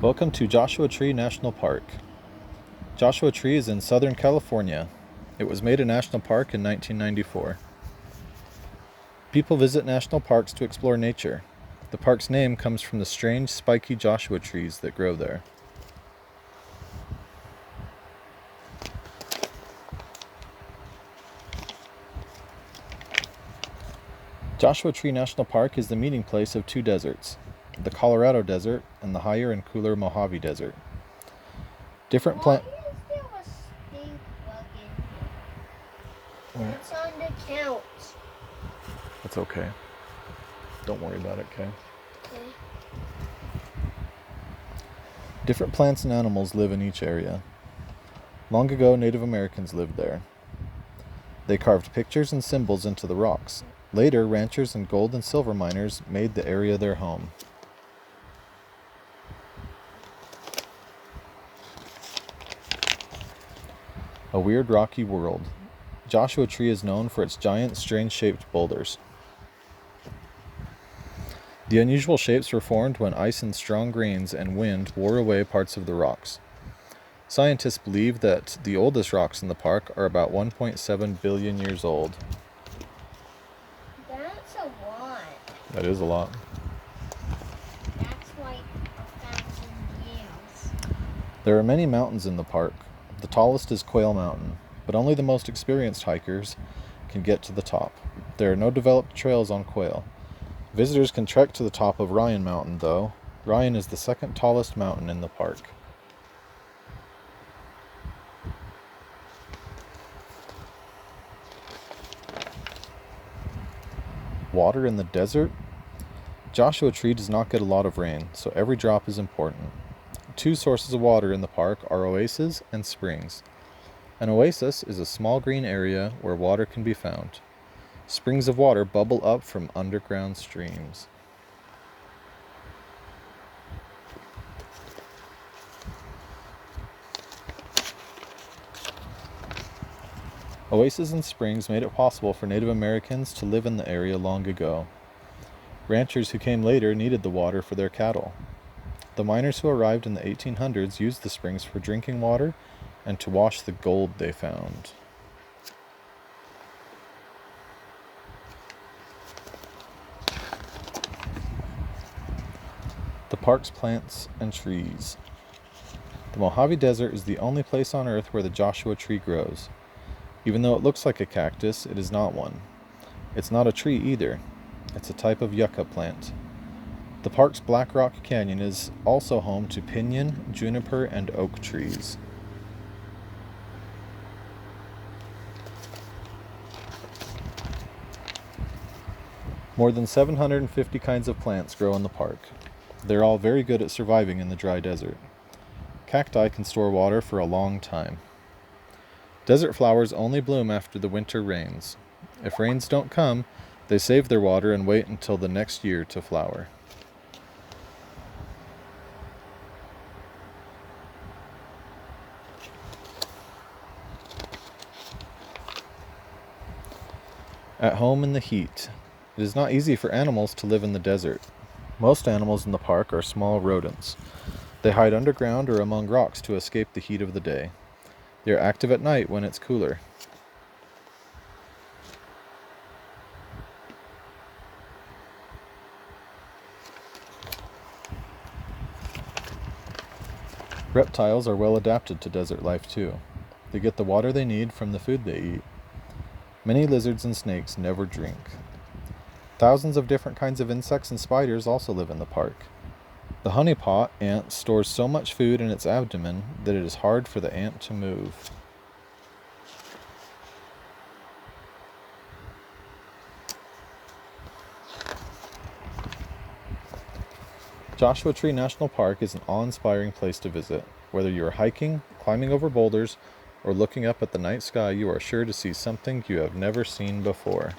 Welcome to Joshua Tree National Park. Joshua Tree is in Southern California. It was made a national park in 1994. People visit national parks to explore nature. The park's name comes from the strange, spiky Joshua trees that grow there. Joshua Tree National Park is the meeting place of two deserts, the Colorado Desert and the higher and cooler Mojave Desert. Different plant. Why is there a stink bug in here? It's on the couch. It's okay. Don't worry about it, okay? Okay. Different plants and animals live in each area. Long ago, Native Americans lived there. They carved pictures and symbols into the rocks. Later, ranchers and gold and silver miners made the area their home. A weird rocky world. Joshua Tree is known for its giant, strange-shaped boulders. The unusual shapes were formed when ice and strong rains and wind wore away parts of the rocks. Scientists believe that the oldest rocks in the park are about 1.7 billion years old. That's a lot. That is a lot. That's like 1,000 years. There are many mountains in the park. The tallest is Quail Mountain, but only the most experienced hikers can get to the top. There are no developed trails on Quail. Visitors can trek to the top of Ryan Mountain, though. Ryan is the second tallest mountain in the park. Water in the desert? Joshua Tree does not get a lot of rain, so every drop is important. Two sources of water in the park are oases and springs. An oasis is a small green area where water can be found. Springs of water bubble up from underground streams. Oases and springs made it possible for Native Americans to live in the area long ago. Ranchers who came later needed the water for their cattle. The miners who arrived in the 1800s used the springs for drinking water and to wash the gold they found. The park's plants and trees. The Mojave Desert is the only place on Earth where the Joshua Tree grows. Even though it looks like a cactus, it is not one. It's not a tree either. It's a type of yucca plant. The park's Black Rock Canyon is also home to pinyon, juniper, and oak trees. More than 750 kinds of plants grow in the park. They're all very good at surviving in the dry desert. Cacti can store water for a long time. Desert flowers only bloom after the winter rains. If rains don't come, they save their water and wait until the next year to flower. At home in the heat. It is not easy for animals to live in the desert. Most animals in the park are small rodents. They hide underground or among rocks to escape the heat of the day. They are active at night when it's cooler. Reptiles are well adapted to desert life too. They get the water they need from the food they eat. Many lizards and snakes never drink. Thousands of different kinds of insects and spiders also live in the park. The honeypot ant stores so much food in its abdomen that it is hard for the ant to move. Joshua Tree National Park is an awe-inspiring place to visit. Whether you are hiking, climbing over boulders, or looking up at the night sky, you are sure to see something you have never seen before.